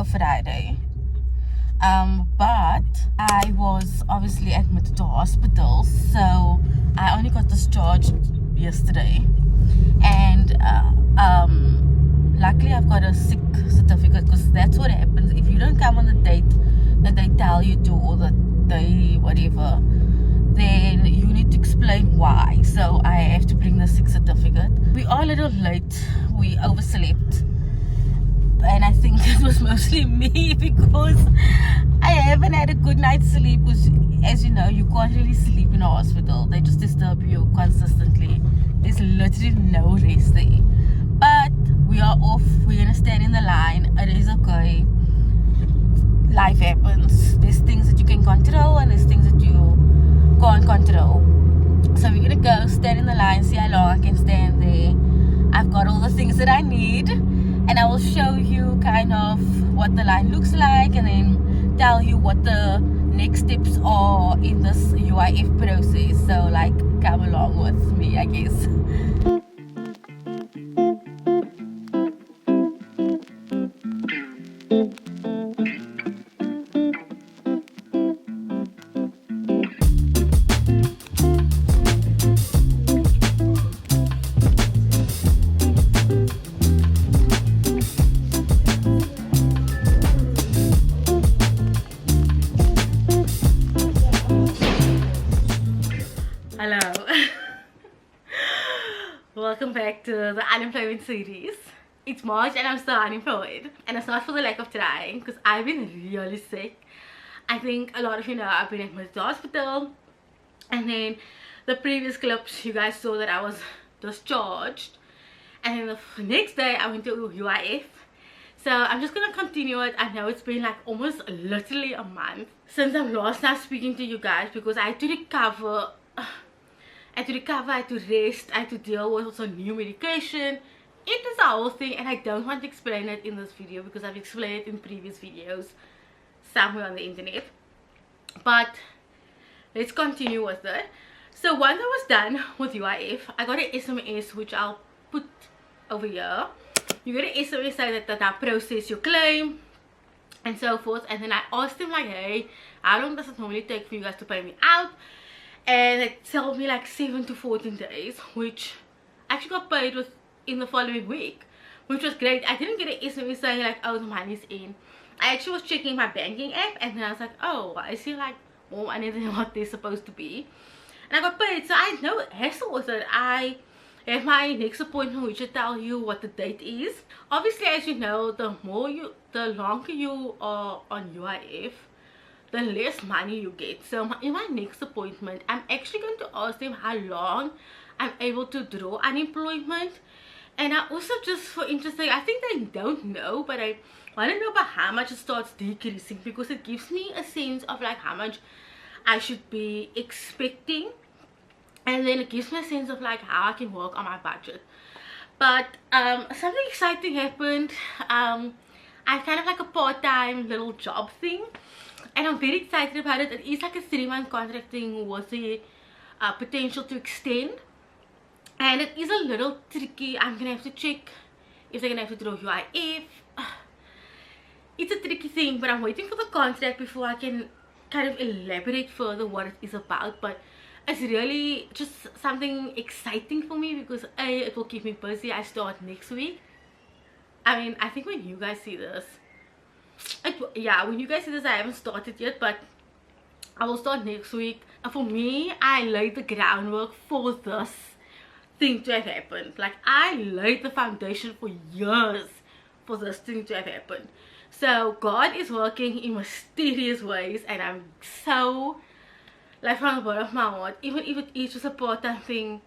a Friday. But I was obviously admitted to hospital, so I only got discharged yesterday. And luckily I've got a sick certificate, because that's what happens if you don't come on the date that they tell you to, or the day whatever, then you need to explain why. So I have to bring the sick certificate. We are a little late, we overslept, and I think it was mostly me because I haven't had a good night's sleep, because as you know, you can't really sleep in a hospital. They just disturb you consistently. There's literally no rest there. But we are off, we're gonna stand in the line. It is okay. Life happens. There's things that you can control and there's things that you can't control. So we're gonna go stand in the line, see how long I can stand there. I've got all the things that I need, and I will show you kind of what the line looks like, and then tell you what the next steps are in this UIF process. So like, come along with me, I guess. Hello. Welcome back to the unemployment series. It's March and I'm still unemployed, and it's not for the lack of trying, because I've been really sick. I think a lot of you know I've been admitted to hospital, and then the previous clips you guys saw that I was discharged, and then the next day I went to UIF. So I'm just gonna continue it. I know it's been like almost literally a month since I'm last time speaking to you guys, because I had to recover. I had to rest, I had to deal with some new medication. It is a whole thing, and I don't want to explain it in this video because I've explained it in previous videos somewhere on the internet. But let's continue with it. So once I was done with UIF, I got an SMS, which I'll put over here. You get an SMS saying that I process your claim and so forth. And then I asked him like, hey, how long does it normally take for you guys to pay me out? And it told me like 7 to 14 days, which I actually got paid in the following week, which was great. I didn't get an SMS saying like, oh, the money's in. I actually was checking my banking app, and then I was like, oh, I see like more money than what they're supposed to be, and I got paid. So I had no hassle with it. I have my next appointment, which will tell you what the date is. Obviously, as you know, the longer you are on UIF, the less money you get. So in my next appointment, I'm actually going to ask them how long I'm able to draw unemployment. And I also, just for interesting, I think they don't know, but I want to know about how much it starts decreasing, because it gives me a sense of like how much I should be expecting, and then it gives me a sense of like how I can work on my budget. But something exciting happened. I have kind of like a part-time little job thing, and I'm very excited about it. It is like a 3-month contract thing with the potential to extend, and it is a little tricky. I'm gonna have to check if they're gonna have to draw UIF. It's a tricky thing, but I'm waiting for the contract before I can kind of elaborate further what it is about. But it's really just something exciting for me, because A, it will keep me busy. I start next week. I mean, I think when you guys see this, when you guys see this, I haven't started yet, but I will start next week. And for me, I laid the groundwork for this thing to have happened. Like, I laid the foundation for years for this thing to have happened. So God is working in mysterious ways, and I'm so, like, from the bottom of my heart, even if it is just a part-time thing,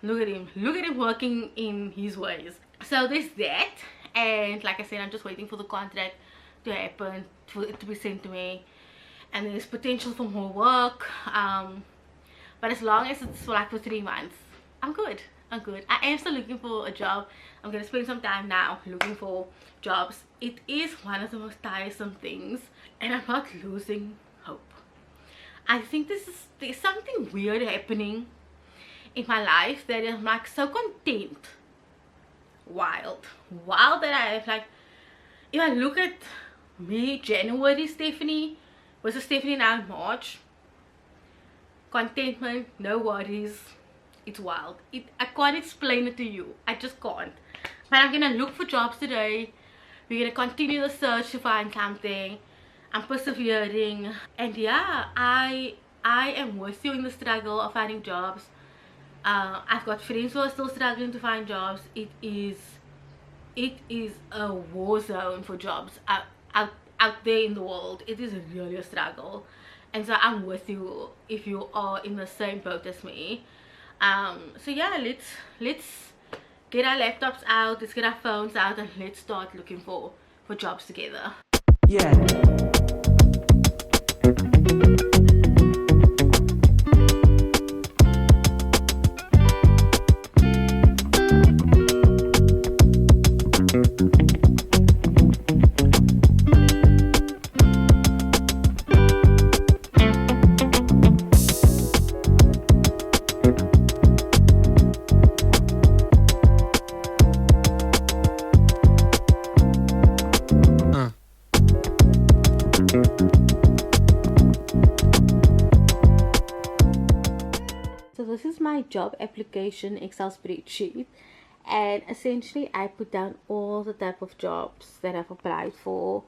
look at him working in his ways. So there's that. And like I said, I'm just waiting for the contract to happen, for it to be sent to me, and there's potential for more work. But as long as it's for 3 months, I'm good. I am still looking for a job. I'm gonna spend some time now looking for jobs. It is one of the most tiresome things, and I'm not losing hope. I think there's something weird happening in my life that I'm like so content. Wild that I have like if I look at me, January Stephanie versus Stephanie now in March, contentment, no worries, it's wild. I can't explain it to you, I just can't. But I'm gonna look for jobs today. We're gonna continue the search to find something. I'm persevering, and yeah, I am with you in the struggle of finding jobs. I've got friends who are still struggling to find jobs. It is a war zone for jobs out there in the world. It is really a struggle, and so I'm with you if you are in the same boat as me. So yeah, let's get our laptops out, let's get our phones out, and let's start looking for jobs together. Yeah. So this is my job application Excel spreadsheet, and essentially I put down all the type of jobs that I've applied for,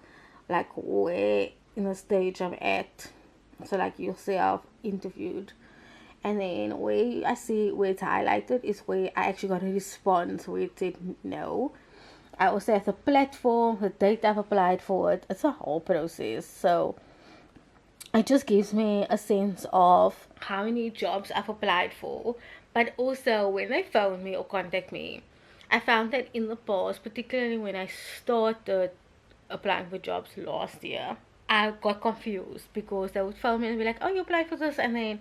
like where in the stage I'm at. So like you'll see I've interviewed, and then where I see where it's highlighted is where I actually got a response where it said no. I also have the platform, the date I've applied for it. It's a whole process. So it just gives me a sense of how many jobs I've applied for, but also when they phone me or contact me. I found that in the past, particularly when I started applying for jobs last year, I got confused because they would phone me and be like, oh, you applied for this, and then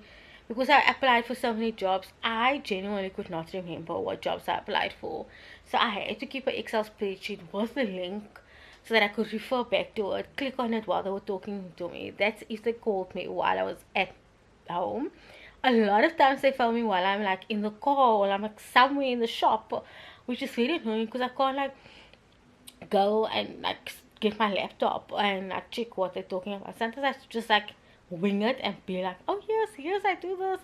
because I applied for so many jobs, I genuinely could not remember what jobs I applied for. So I had to keep an Excel spreadsheet with the link so that I could refer back to it, click on it while they were talking to me. That's if they called me while I was at home. A lot of times they phone me while I'm like in the car or I'm like somewhere in the shop, which is very annoying because I can't like go and like get my laptop and like check what they're talking about. Sometimes I have to just like wing it and be like, oh yes I do this,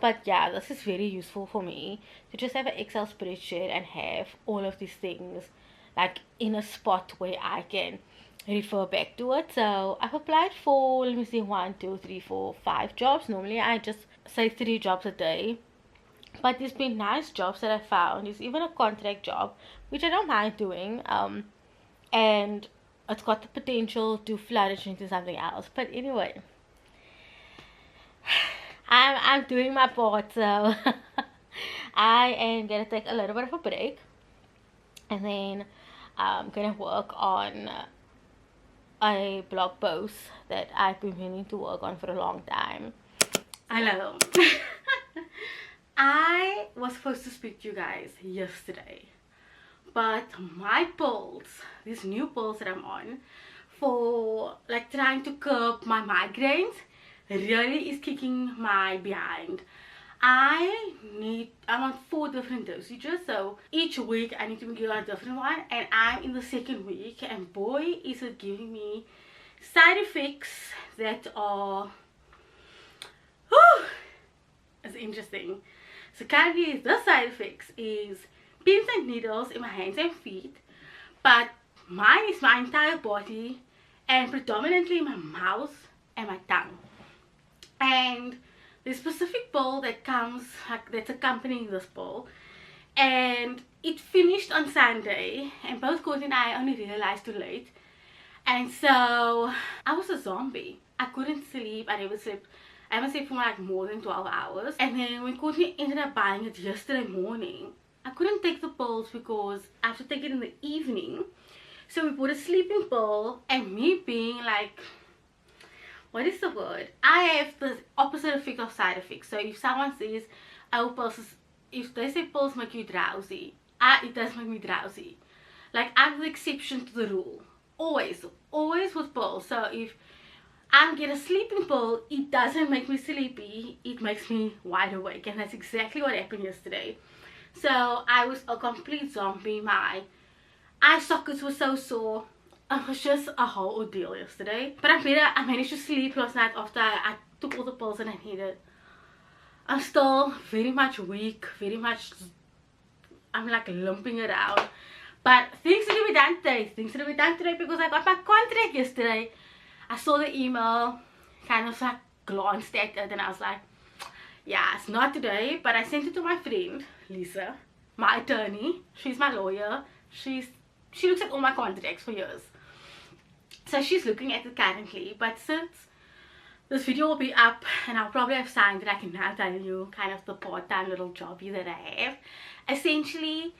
but yeah, this is very useful for me to just have an Excel spreadsheet and have all of these things like in a spot where I can refer back to it. So I've applied for, let me see, 1, 2, 3, 4, 5 jobs. Normally I just say 3 jobs a day, but there's been nice jobs that I found. There's even a contract job which I don't mind doing, and it's got the potential to flourish into something else. But anyway, I'm doing my part, so I am gonna take a little bit of a break, and then I'm gonna work on a blog post that I've been meaning to work on for a long time. Hello. I was supposed to speak to you guys yesterday, but my pills, these new pills that I'm on for like trying to curb my migraines, really is kicking my behind. I'm on 4 different dosages, so each week I need to be given a different one, and I'm in the 2nd week, and boy is it giving me side effects that are it's interesting. So currently the side effects is pins and needles in my hands and feet, but mine is my entire body and predominantly my mouth and my tongue. And the specific pill that comes, like, that's accompanying this pill, and it finished on Sunday, and both Courtney and I only realized too late, and so I was a zombie. I couldn't sleep. I haven't slept for like more than 12 hours. And then when Courtney ended up buying it yesterday morning, I couldn't take the pills because I have to take it in the evening. So we bought a sleeping pill, and me being like, what is the word? I have the opposite effect of side effects. So if someone says, oh, pills, if they say pills make you drowsy, it does make me drowsy. Like, I'm the exception to the rule. Always with pills. So if I get a sleeping pill, it doesn't make me sleepy, it makes me wide awake, and that's exactly what happened yesterday. So I was a complete zombie. eye sockets were so sore. It was just a whole ordeal yesterday. But I'm better. I managed to sleep last night after I took all the pills that I needed. I'm still very much weak, very much, I'm like limping around. But things need to be done today. Things need to be done today because I got my contract yesterday. I saw the email, kind of like glanced at it, and I was like, yeah, it's not today. But I sent it to my friend, Lisa, my attorney. She's my lawyer. She looks at all my contracts for years. So she's looking at it currently. But since this video will be up and I'll probably have signed it, I can now tell you kind of the part-time little jobby that I have. Essentially,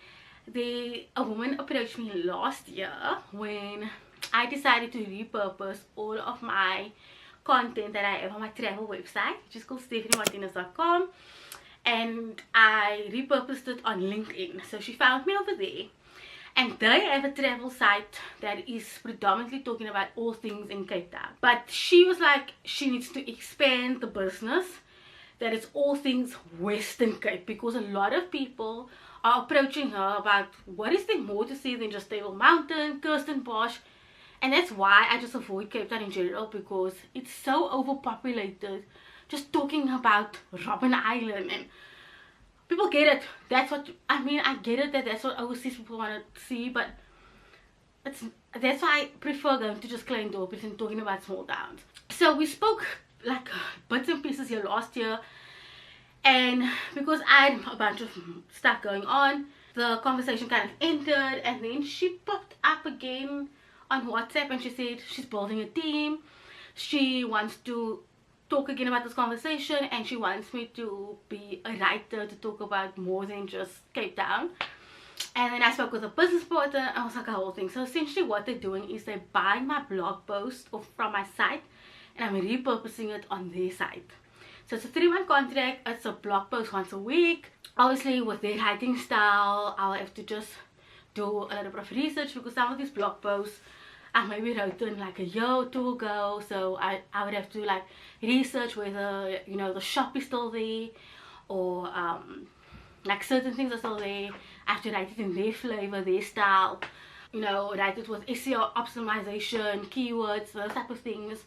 a woman approached me last year when I decided to repurpose all of my content that I have on my travel website, which is called stephaniemartinus.com, and I repurposed it on LinkedIn. So she found me over there, and they have a travel site that is predominantly talking about all things in Cape Town. But she was like, she needs to expand the business, that it's all things Western Cape, because a lot of people are approaching her about what is there more to see than just Table Mountain, Kirstenbosch. And that's why I just avoid Cape Town in general, because it's so overpopulated. Just talking about Robben Island, and people get it. That's what I mean. I get it that that's what overseas people want to see, but that's why I prefer going to just Kleindorp and talking about small towns. So we spoke like bits and pieces here last year, and because I had a bunch of stuff going on, the conversation kind of ended, and then she popped up again on WhatsApp and she said she's building a team. She wants to talk again about this conversation, and she wants me to be a writer to talk about more than just Cape Town. And then I spoke with a business partner, and I was like a whole thing. So essentially what they're doing is they're buying my blog post from my site, and I'm repurposing it on their site. So it's a 3-month contract. It's a blog post once a week. Obviously with their writing style, I'll have to just do a little bit of research, because some of these blog posts I maybe wrote in like a year or two ago. So I would have to like research whether, you know, the shop is still there, or like certain things are still there. I have to write it in their flavor, their style, you know, write it with SEO optimization, keywords, those type of things.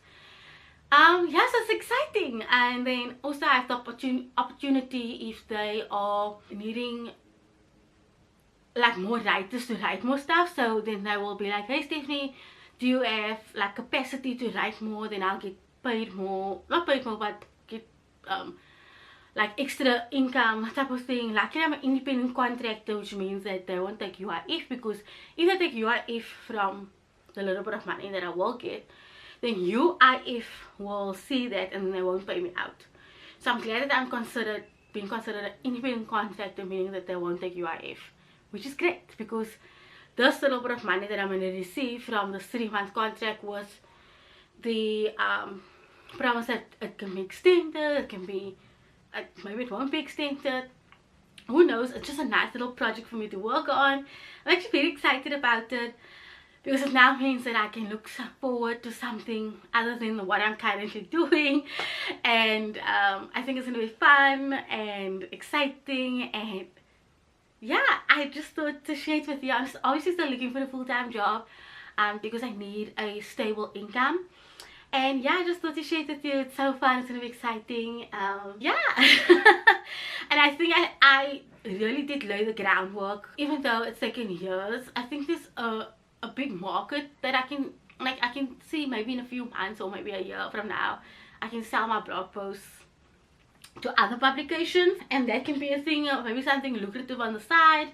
Yeah, so it's exciting. And then also I have the opportunity if they are needing like more writers to write more stuff. So then they will be like, hey Stephanie, do you have like capacity to write more? Then I'll get paid more, not paid more, but get like extra income type of thing. Luckily I'm an independent contractor, which means that they won't take UIF, because if they take UIF from the little bit of money that I will get, then UIF will see that and they won't pay me out. So I'm glad that I'm being considered an independent contractor, meaning that they won't take UIF, which is great, because this little bit of money that I'm going to receive from this 3-month contract was the promise that it can be extended, it can be, maybe it won't be extended, who knows. It's just a nice little project for me to work on. I'm actually very excited about it, because it now means that I can look forward to something other than what I'm currently doing. And I think it's going to be fun and exciting, and yeah, I just thought to share it with you. I'm obviously still looking for a full-time job, because I need a stable income. And yeah, I just thought to share it with you. It's so fun, it's gonna be exciting. Yeah. And I think I really did lay the groundwork, even though it's taken years. I think there's a big market that I can see maybe in a few months, or maybe a year from now. I can sell my blog posts to other publications, and that can be a thing, or maybe something lucrative on the side.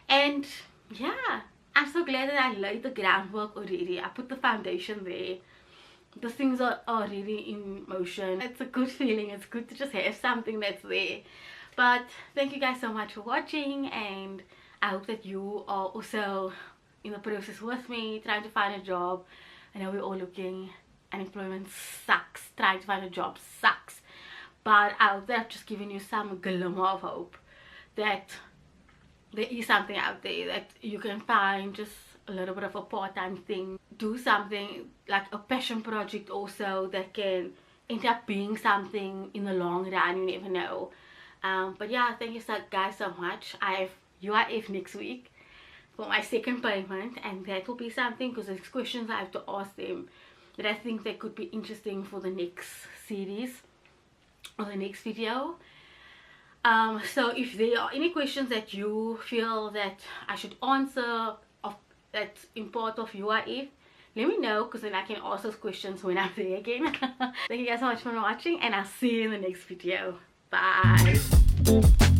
And yeah, I'm so glad that I laid the groundwork already. I put the foundation there. The things are already in motion. It's a good feeling. It's good to just have something that's there. But thank you guys so much for watching, and I hope that you are also in the process with me, trying to find a job. I know we're all looking. Unemployment sucks. Trying to find a job sucks. But I hope that I've just given you some glimmer of hope that there is something out there that you can find, just a little bit of a part-time thing. Do something like a passion project also that can end up being something in the long run. You never know. But yeah, thank you guys so much. I have UIF next week. for my second payment, and that will be something, because there's questions I have to ask them that I think that could be interesting for the next series or the next video. So if there are any questions that you feel that I should answer that's in part of UIF, let me know, because then I can ask those questions when I'm there again. Thank you guys so much for watching, and I'll see you in the next video. Bye.